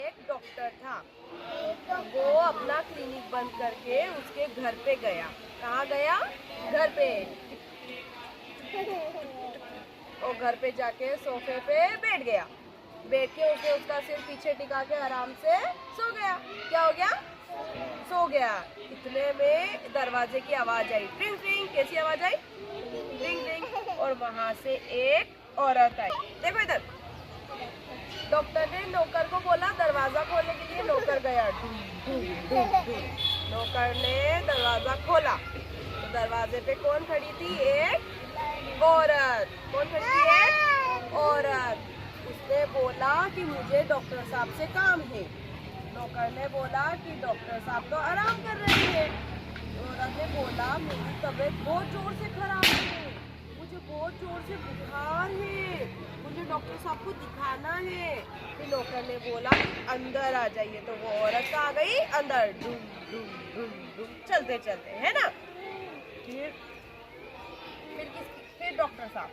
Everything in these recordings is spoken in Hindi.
एक डॉक्टर था। वो अपना क्लिनिक बंद करके उसके घर पे गया। कहाँ गया? घर पे। और घर पे जाके सोफे पे बैठ गया। बैठ के उसने उसका सिर पीछे टिका के आराम से सो गया। क्या हो गया? सो गया। इतने में दरवाजे की आवाज आई, ट्रिंग ट्रिंग। कैसी आवाज आई? ट्रिंग ट्रिंग। और वहां से एक औरत आई। देखो इधर। डॉक्टर ने नौकर को बोला दरवाजा खोलने के लिए। नौकर गया। नौकर ने दरवाजा खोला तो दरवाजे पे कौन खड़ी थी? एक औरत। कौन खड़ी थी? एक औरत। उसने बोला कि मुझे डॉक्टर साहब से काम है। नौकर ने बोला कि डॉक्टर साहब तो आराम कर रहे हैं। औरत ने बोला मेरी तबीयत बहुत जोर से खराब है, मुझे बहुत जोर से बुखार है, मुझे डॉक्टर साहब को दिखाना है। फिर नौकर ने बोला अंदर आ जाइए। तो वो औरत आ गई अंदर, डूम डूम डूम डूम चलते चलते, है ना। फिर डॉक्टर साहब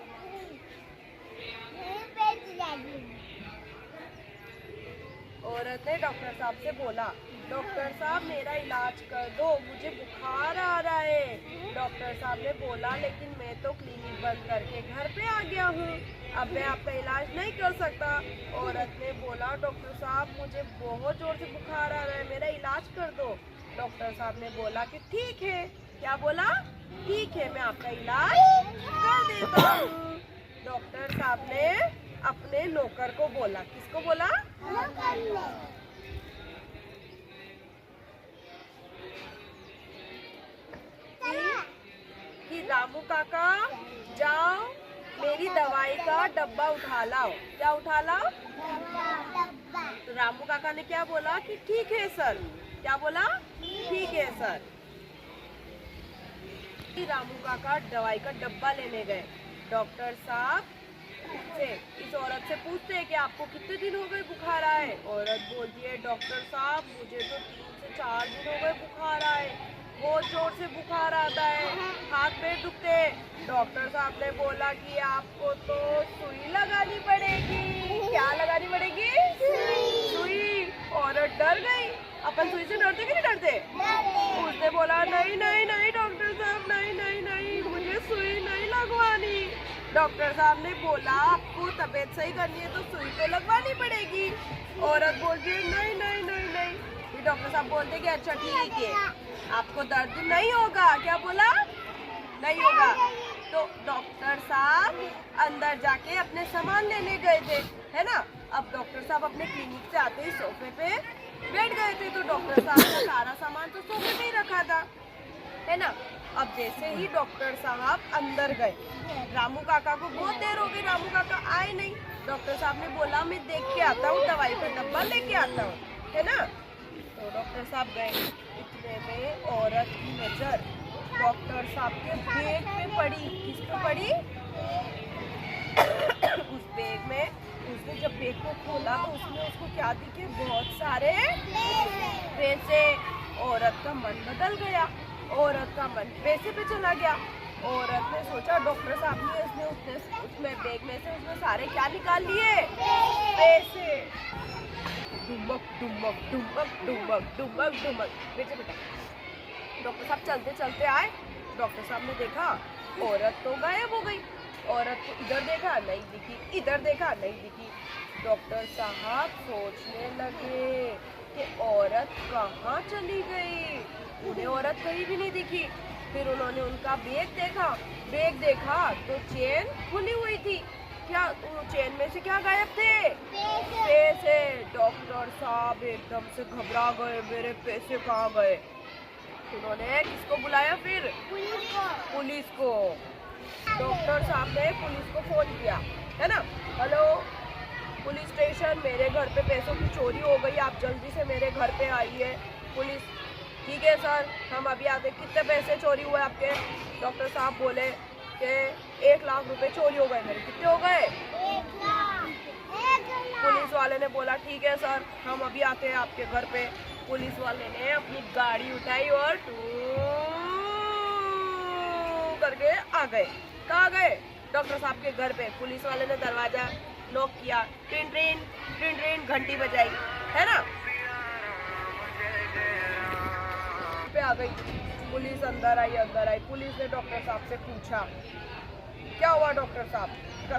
औरत ने डॉक्टर साहब से बोला डॉक्टर साहब मेरा इलाज कर दो, मुझे बुखार आ रहा है। डॉक्टर साहब ने बोला लेकिन मैं तो क्लिनिक बंद करके घर पे आ गया हूँ, अब मैं आपका इलाज नहीं कर सकता। औरत ने बोला डॉक्टर साहब मुझे बहुत जोर से बुखार आ रहा है, मेरा इलाज कर दो। डॉक्टर साहब ने बोला कि ठीक है। क्या बोला? ठीक है, मैं आपका इलाज कर देता हूँ। डॉक्टर साहब ने अपने नौकर को बोला। किसको बोला? कि रामू काका जाओ मेरी दवाई का डब्बा उठा लाओ। क्या उठा लाओ? तो रामू काका ने क्या बोला कि ठीक है सर। क्या बोला? ठीक है सर। रामू काका दवाई का डब्बा लेने गए। डॉक्टर साहब से इस औरत से पूछते हैं कि आपको कितने दिन हो गए बुखार आए? औरत बोलती है डॉक्टर साहब मुझे तो 3 से 4 दिन हो गए बुखार आए, बहुत जोर से बुखार आता है, हाथ पैर दुखते हैं। डॉक्टर साहब ने बोला कि आपको तो सुई लगानी पड़ेगी। क्या लगानी पड़ेगी? सुई। औरत डर गई। अपन सुई से डरते कि नहीं डरते? उसने बोला नहीं नहीं नहीं डॉक्टर साहब, नहीं नहीं नहीं, मुझे सुई नहीं लगवानी। डॉक्टर साहब ने बोला आपको तबीयत सही करनी है तो सुई तो लगवानी पड़ेगी। औरत बोलती है नहीं नहीं नहीं नहीं। फिर डॉक्टर साहब बोलते कि अच्छा ठीक है, आपको दर्द नहीं होगा। क्या बोला? नहीं होगा। तो डॉक्टर साहब अंदर जाके अपने सामान लेने गए थे, है ना। अब डॉक्टर साहब अपने क्लिनिक से आते ही सोफे पे बैठ गए थे। तो डॉक्टर साहब का सारा सामान तो सोफे पे ही रखा था, है ना। अब जैसे ही डॉक्टर साहब अंदर गए, रामू काका को बहुत देर हो गई, रामू काका आए नहीं। डॉक्टर साहब ने बोला मैं देख के आता हूँ, दवाई का डब्बा लेके आता हूँ, है ना। तो डॉक्टर साहब गए। इतने में औरत की नजर डॉक्टर साहब के बैग पे पड़ी। किस पे पड़ी? उस बैग में। उसने जब बैग को खोला तो उसमें उसको क्या दिखे? बहुत सारे पैसे। औरत का मन बदल गया, औरत का मन पैसे पे चला गया। औरत ने सोचा डॉक्टर साहब ने उसमें बैग में से उसने सारे क्या निकाल लिए? पैसे। डुमक डुमक डुमक डुमक डुमक डुमक। बेटे बेटा। डॉक्टर साहब चलते चलते आए। डॉक्टर साहब ने देखा औरत तो गायब हो गई। औरत को इधर देखा नहीं दिखी, इधर देखा नहीं दिखी। डॉक्टर साहब सोचने लगे कि औरत कहाँ चली गई, उन्हें औरत कहीं भी नहीं दिखी। फिर उन्होंने उनका बैग देखा तो चेन खुली हुई थी। क्या चेन में से क्या गायब थे? पैसे। डॉक्टर साहब एकदम से घबरा गए, मेरे पैसे कहाँ गए। उन्होंने किसको बुलाया फिर? पुलिस को। डॉक्टर साहब ने पुलिस को फोन किया, है ना। हेलो पुलिस स्टेशन, मेरे घर पे पैसों की चोरी हो गई, आप जल्दी से मेरे घर पे आइए। पुलिस ठीक है सर, हम अभी आते। कितने पैसे चोरी हुए आपके? डॉक्टर साहब बोले कि 1 लाख रुपए चोरी हो गए मेरे। कितने हो गए? 1 लाख। पुलिस वाले ने बोला ठीक है सर, हम अभी आते हैं आपके घर पे। पुलिस वाले ने अपनी गाड़ी उठाई और टू करके आ गए। कहाँ गए? डॉक्टर साहब के घर पे। पुलिस वाले ने दरवाजा नॉक किया, ट्रिन ट्रिन ट्रिन ट्रिन घंटी बजाई, है ना। गई। पुलिस अंदर आई। पुलिस ने डॉक्टर साहब से पूछा, क्या हुआ डॉक्टर साहब,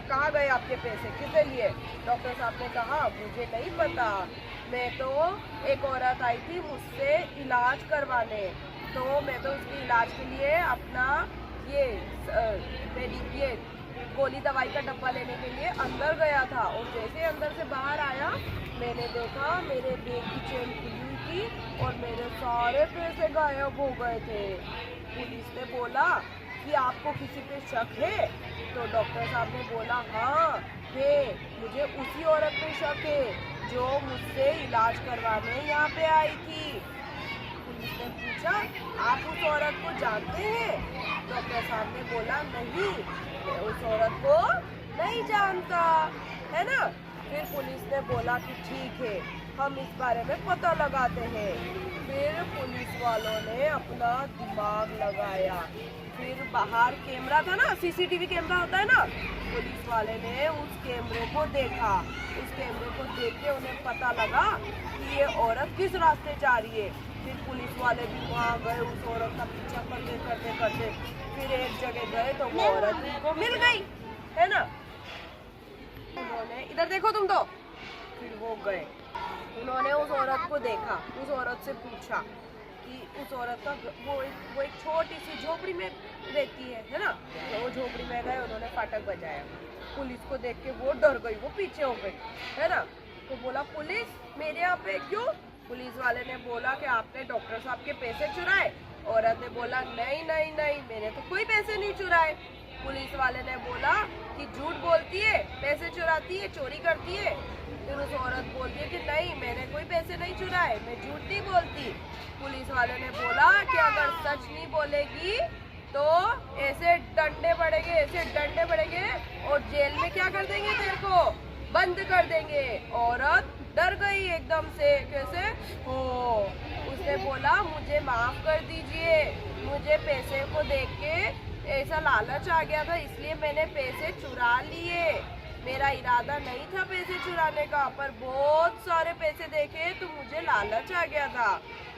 कहाँ गए आपके पैसे, किसने लिए? डॉक्टर साहब ने कहा, मुझे नहीं पता, मैं तो एक औरत आई थी मुझसे इलाज करवाने, तो मैं तो उसके इलाज के लिए अपना ये गोली दवाई का डब्बा लेने के लिए अंदर गया था, और जैसे अंदर से बाहर आया मैंने देखा मेरे बैग की चेन खुली हुई थी और मेरे सारे पैसे गायब हो गए थे। पुलिस ने बोला कि आपको किसी पे शक है? तो डॉक्टर साहब ने बोला, हाँ है, मुझे उसी औरत पे शक है जो मुझसे इलाज करवाने यहाँ पे आई थी। पुलिस ने पूछा, आप उस औरत को जानते हैं? डॉक्टर साहब ने बोला, नहीं, मैं उस औरत को नहीं जानता, है ना। फिर पुलिस ने बोला कि ठीक है, हम इस बारे में पता लगाते हैं। फिर पुलिस वालों ने अपना दिमाग लगाया, फिर बाहर कैमरा था ना, सीसीटीवी कैमरा होता है ना, पुलिस वाले ने उस कैमरे को देखा। उस कैमरे को देख के उन्हें पता लगा कि ये औरत किस रास्ते जा रही है। फिर पुलिस वाले भी वहाँ गए, उस औरत का पीछा करते फिर एक जगह गए तो वो औरत उनको मिल गई, है ना। उन्होंने, इधर देखो तुम तो, फिर वो गए, उन्होंने उस औरत को देखा, उस औरत से पूछा कि उस औरत का वो एक छोटी सी झोपड़ी में रहती है ना। तो वो झोपड़ी में गए, उन्होंने फाटक बजाया, पुलिस को देख के वो डर गई, वो पीछे हो गई, है ना। तो बोला, पुलिस मेरे यहाँ पे क्यों? पुलिस वाले ने बोला कि आपने डॉक्टर साहब के पैसे चुराए। औरत ने बोला, नहीं, मैंने तो कोई पैसे नहीं चुराए। पुलिस वाले ने बोला कि झूठ बोलती है, पैसे चुराती है, चोरी करती है। फिर उस औरत बोलती है कि नहीं, मैंने कोई पैसे नहीं चुराए, मैं झूठ नहीं बोलती। पुलिस वाले ने बोला कि अगर सच नहीं बोलेगी तो ऐसे डंडे पड़ेंगे और जेल में क्या कर देंगे, तेरे को बंद कर देंगे। औरत डर गई एकदम से, कैसे हो। उसने बोला, मुझे माफ कर दीजिए, मुझे पैसे को देख के ऐसा लालच आ गया था, इसलिए मैंने पैसे चुरा लिए, मेरा इरादा नहीं था पैसे चुराने का, पर बहुत सारे पैसे देखे तो मुझे लालच आ गया था।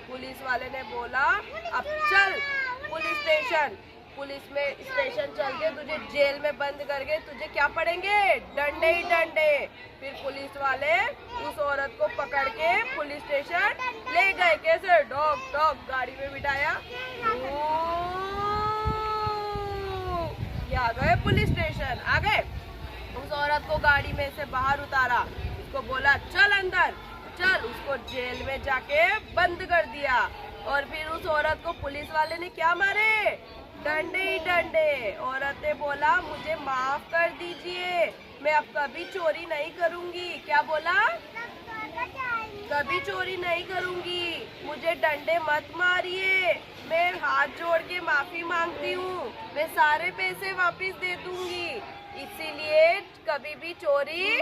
पुलिस वाले ने बोला, अब चल पुलिस स्टेशन। पुलिस में स्टेशन चल के तुझे जेल में बंद करके तुझे क्या पड़ेंगे, डंडे ही डंडे। फिर पुलिस वाले उस औरत को पकड़ के पुलिस स्टेशन ले गए, कैसे, डॉग गाड़ी में बिठाया, आ गए पुलिस स्टेशन, आ गए। उस औरत को गाड़ी में से बाहर उतारा, उसको बोला, चल अंदर चल, उसको जेल में जाके बंद कर दिया। और फिर उस औरत को पुलिस वाले ने क्या मारे, डंडे ही डंडे। औरत ने बोला, मुझे माफ कर दीजिए, मैं अब कभी चोरी नहीं करूंगी। क्या बोला, कभी चोरी नहीं करूंगी, मुझे डंडे मत मारिए, मैं हाथ जोड़ के माफी मांगती हूँ, मैं सारे पैसे वापस दे दूंगी, इसीलिए कभी भी चोरी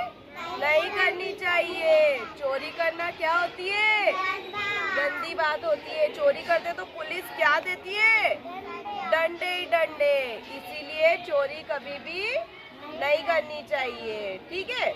नहीं करनी चाहिए। चोरी करना क्या होती है, गंदी बात होती है। चोरी करते तो पुलिस क्या देती है, डंडे ही डंडे। इसीलिए चोरी कभी भी नहीं करनी चाहिए, ठीक है।